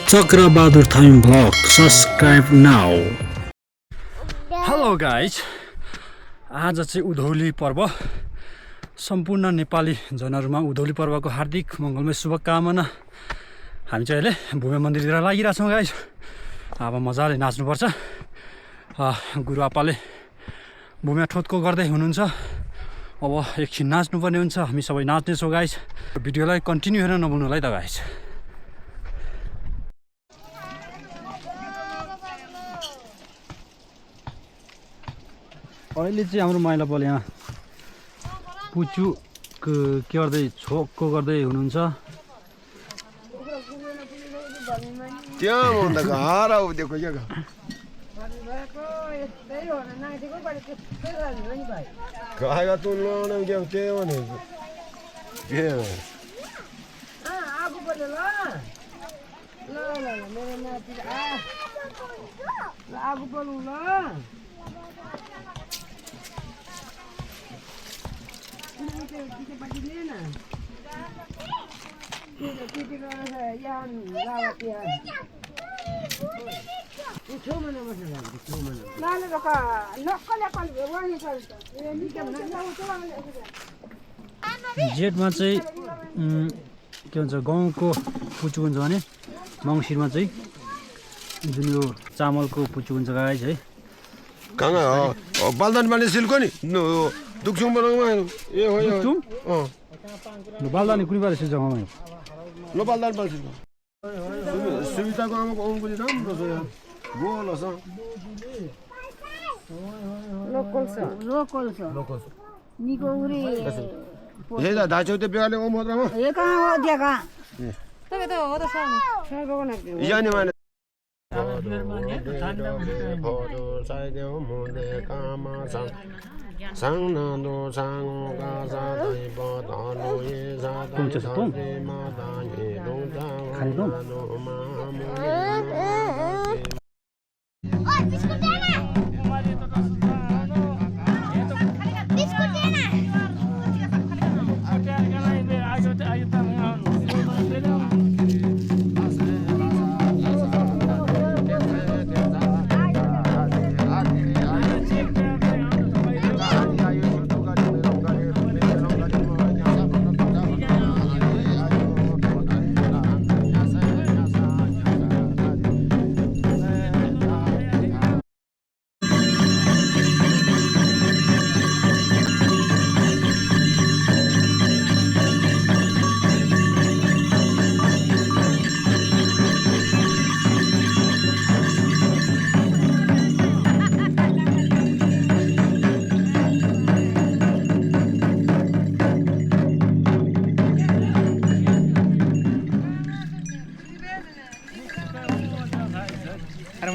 Chakra Bahadur Thami vlog subscribe now. Hello guys, आज चाहिँ उधौली पर्व। सम्पूर्ण नेपाली जनहरूमा उधौली पर्वको हार्दिक मङ्गलमय शुभकामना। हामी चाहिँ अहिले भूमे मन्दिरतिर लागिरहेछौँ गाइज। अब मजाले नाच्नुपर्छ। गुरुआपाले भूमे ठोतको गर्दै हुनुहुन्छ। अब एकछिन नाच्नुपर्ने हुन्छ। हामी सबै नाच्नेछौँ गाइज। भिडियोलाई कन्टिन्यू हेर्न नभुल्नु है त गाइज। अहिले चाहिँ हाम्रो माइला बल यहाँ पुचु के गर्दै छोकको गर्दै हुनुहुन्छ। त्यहाँ भन्दा घर आऊ देखो क्या गएका तँ लाउन क्या त्यही भने के आगो पर्यो ल ल ल ल मेरो नाति आगो पर्नु ल जेठमा चाहिँ के भन्छ गहुँको पुचु हुन्छ भने मङ्सिरमा चाहिँ जुन यो चामलको पुचु हुन्छ गाइस है। कहाँ बालदान बाल्ने सिल्को नि दुख्छौँ बनाउनु ए हो दुख्छौँ बालदानी कुनै बारे जग्गामा ल बालदान बाल सिल्को सुविताको आमाको औँको चाहिँ राम्रो छ यहाँ गोलो छ लोकल छ निको उरी हे दा दाजु त्यो बेगाले ओ मद्रामा ए कहाँ हो त्यहाँ कहाँ तपाईँ त हो त सर्वको नाति यानी माने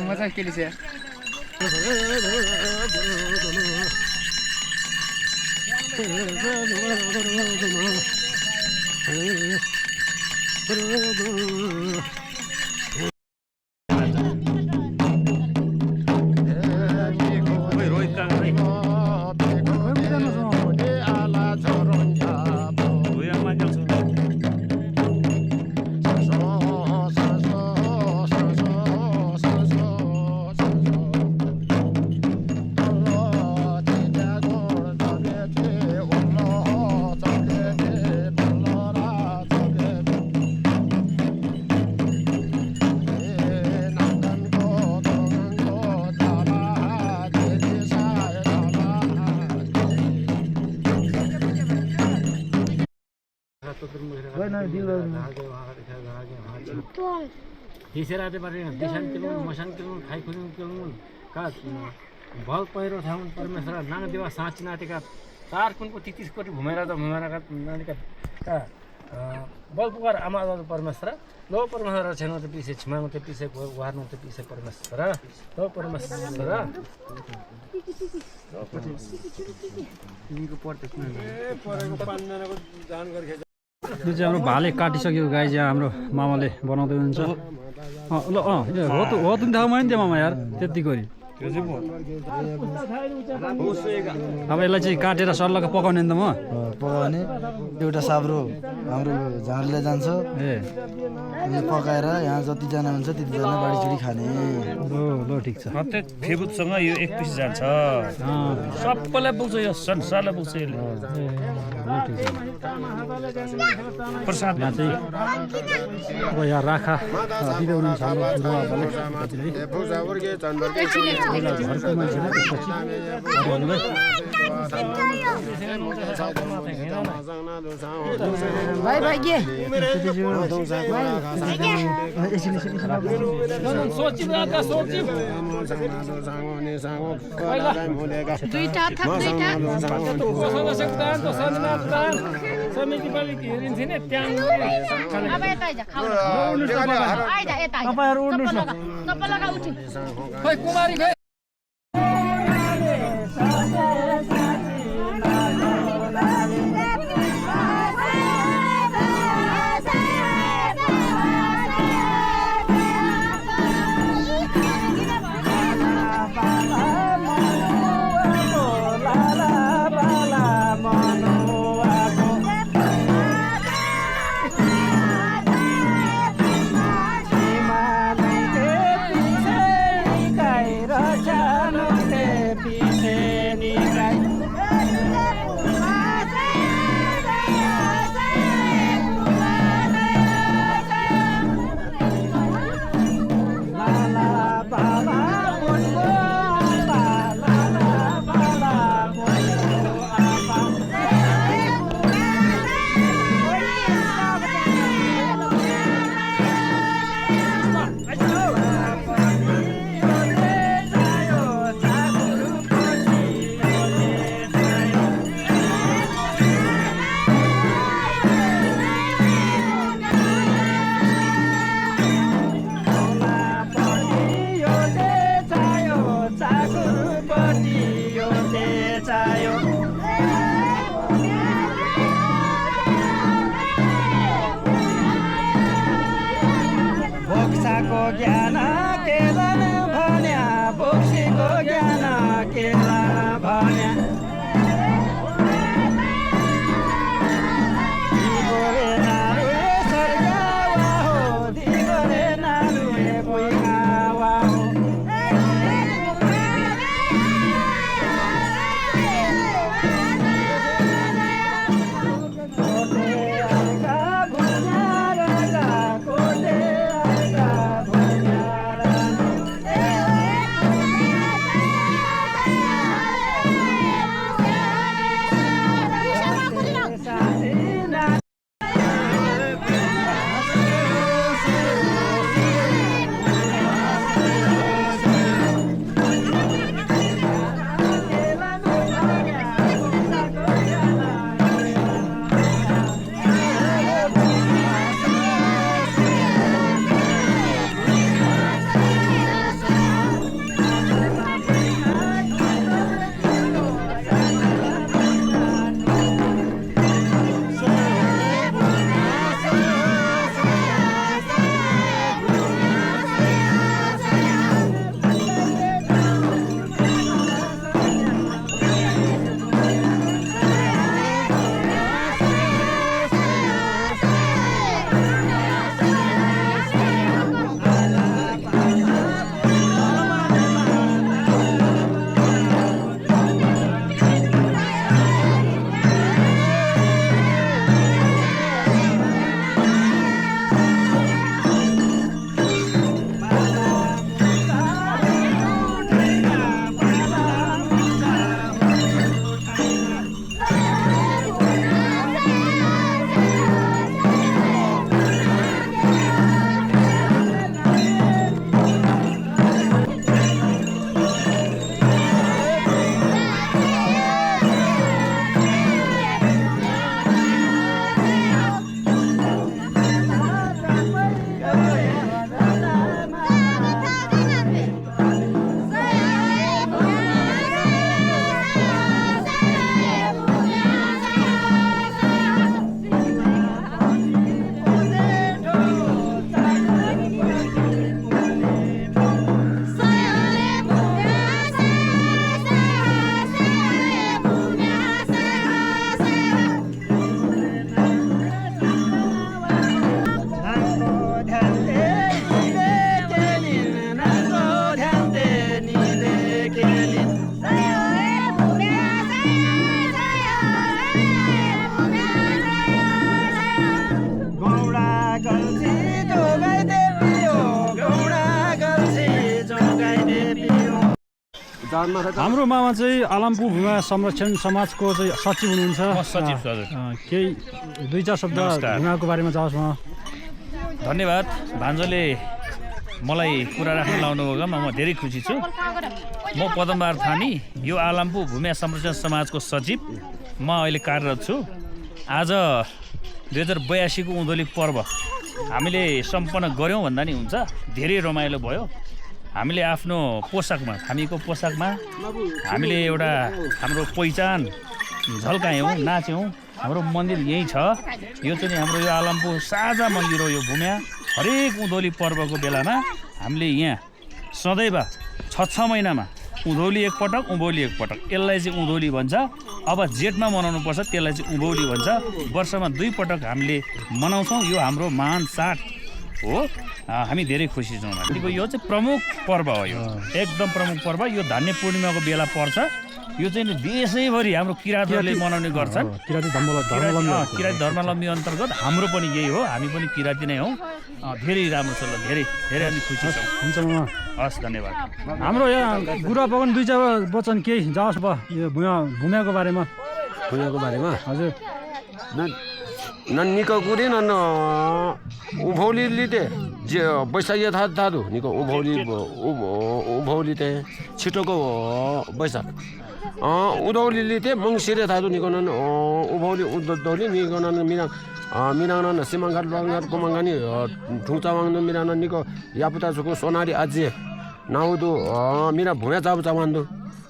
मजा के लिए भल पहिरो ठाउँ परमेश्वर नाना देवा साँच नाटेका 4 कुनको 33 कोटी घुमेर त घुमेरका नानीका बल पुकार आमा परमेश्वर लो परमेश्वर छेनो त पिसे छिमाङो त पिसे वार्नु त पिसे परमेश्वर लो परमेश्वर तिमीको पर्छ ए परेको पान्नेको जान गरे यो चाहिँ हाम्रो भाले काटिसक्यो गाई यहाँ हाम्रो मामाले बनाउँदै हुनुहुन्छ। ल हो त थाहा मैले त्यो मामा यार त्यति गरी अब यसलाई चाहिँ काटेर सल्लाहको पकाउने नि त म पकाउने एउटा साब्रो हाम्रो झाँडले जान्छ अनि पकाएर यहाँ जतिजना हुन्छ त्यतिजना बाढीचुडी खाने ल ठिक छ प्रत्येक फेबुतसँग यो 1 पिस जान्छ सबैलाई पुग्छ यो संसारलाई पुग्छ यसले प्रसाद यहाँ चाहिँ अब यहाँ राखा दिँदै हुनुहुन्छ हाम्रो गुरुआमाले घरको मान्छेले त्यसपछि अरूहरूलाई भाइ भाइ के दुईटा थप ज्ञान केला भन्या बोक्सीको ज्ञान केला भन्या दिगोरे नारुए सर्गावा हो दिगोरे नारुए भुइँगावा हो चारमा हाम्रो मामा चाहिँ आलमपुर भूमा संरक्षण समाजको चाहिँ सचिव हुनुहुन्छ सचिव हजुर केही 2-4 शब्द नमस्कार। भूमाको बारेमा जाओस् म धन्यवाद भान्जोले मलाई कुरा राख्न लाउनुभएकोमा म धेरै खुसी छु म पदमबहादुर थानी यो आलमपुर भूमिया संरक्षण समाजको सचिव म अहिले कार्यरत छु आज 2082 को उँधौली पर्व हामीले सम्पन्न गऱ्यौँ भन्दा नि हुन्छ धेरै रमाइलो भयो हामीले आफ्नो पोसाकमा हामीको पोसाकमा हामीले एउटा हाम्रो पहिचान झल्कायौँ नाच्यौँ हाम्रो मन्दिर यही छ यो चाहिँ हाम्रो यो आलमपुर साझा मन्दिर हो यो भूमिया हरेक उँधौली पर्वको बेलामा हामीले यहाँ सदैव 6 महिनामा उँधौली एकपटक उँभौली एकपटक यसलाई चाहिँ उँधौली भन्छ अब जेठमा मनाउनु पर्छ त्यसलाई चाहिँ उँभौली भन्छ वर्षमा 2 पटक हामीले मनाउँछौँ यो हाम्रो महान चाड हो हामी धेरै खुसी छौँ यो चाहिँ प्रमुख पर्व हो यो एकदम प्रमुख पर्व यो धान्य पूर्णिमाको बेला पर्छ यो चाहिँ देशैभरि हाम्रो किराँतहरूले मनाउने गर्छन् किराँती किराँती धर्मावलम्बी अन्तर्गत हाम्रो पनि यही हो हामी पनि किराँती नै हौँ धेरै राम्रो छ ल धेरै धेरै हामी खुसी छौँ हुन्छ मामा हस् धन्यवाद हाम्रो यहाँ गुरुआप्पा पनि 2-4 वचन केही जाओस् भयो यो भूमियाको बारेमा भूमियाको बारेमा हजुर निको कुरी न उँभौली ते जे बैशाख थाहा निको उँभौली ते छिटोको बैशाख उँधौली ते मङ्सिरे थाहा निको नन उँभौली उँधौली निको नन मिराङ सिमाङघाट बाङघाट कोमाङानी ठुङचावाङ मिराङ निको यापुता छुको सोनारी आजी नाउदो मिरा भुइँ चाउ चावान्दो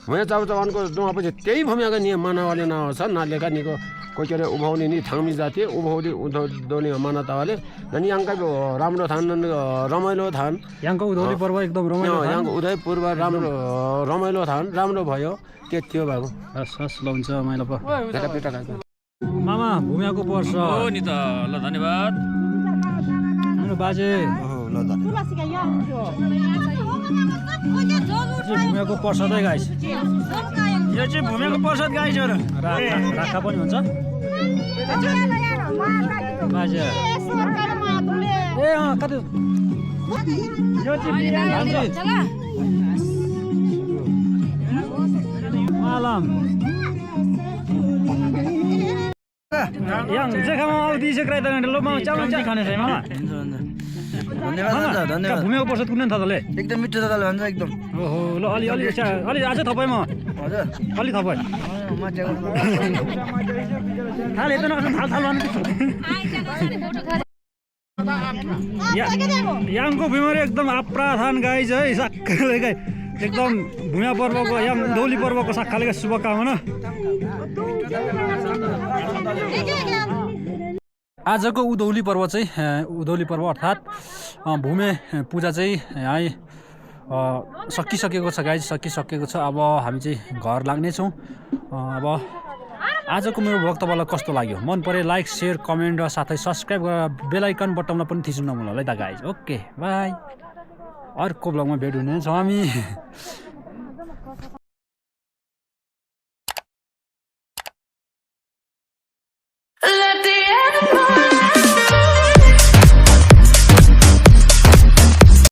भुइँ चाउ चावानको दुवापछि त्यही भूमियाको नियम मानावाले न छ नालेका निको कोही के अरे उभौली नि थाङ्मी जाति उभौली उँधौली मानतावाले अनि यहाँका राम्रो थान रमाइलो थान यहाँको उँधौली पर्व एकदम रमाइलो यहाँको उदयपूर्व राम्रो रमाइलो थान राम्रो भयो त्यति हो बाबु हस् हस् ल हुन्छ रमाइलो पो पेटा मामा भूमियाको पर्छ हो नि त ल धन्यवाद हाम्रो बाजे भूमियाको प्रसाद है गाइस यो चाहिँ भूमियाको प्रसाद गाइस हो राखा पनि हुन्छ बाजे ए कति यो चाहिँ आलम yang जग्गामा आउँदै सेक्राइ त ल म चाउमिन चाहिँ खाने छैन मामा धन्यवाद भूमियाको प्रसाद कुन थाहा एकदम मिठो दादाले भन्छ एकदम ओहो ल अलि अझै थपाइ म हजुर अलि थपाइ थाल यता नखानु थाल याङको बिमारी एकदम आप्राथान गाई है साक्काले गाई एकदम भूमिया पर्वको याङ उँधौली पर्वको साक्काले शुभकामना आजको उँधौली पर्व चाहिँ उँधौली पर्व अर्थात् भूमे पूजा चाहिँ यहाँ सकिसकेको छ गाई सकिसकेको छ अब हामी चाहिँ घर लाग्नेछौँ अब आजको मेरो भ्लग तपाईँलाई कस्तो लाग्यो मन परे लाइक सेयर कमेन्ट र साथै सब्सक्राइब गरेर बेल आइकन बटनमा पनि थिच्नु नभुल्नु होला है त गाइज ओके बाई अर्को भ्लगमा भेट हुनेछौँ हामी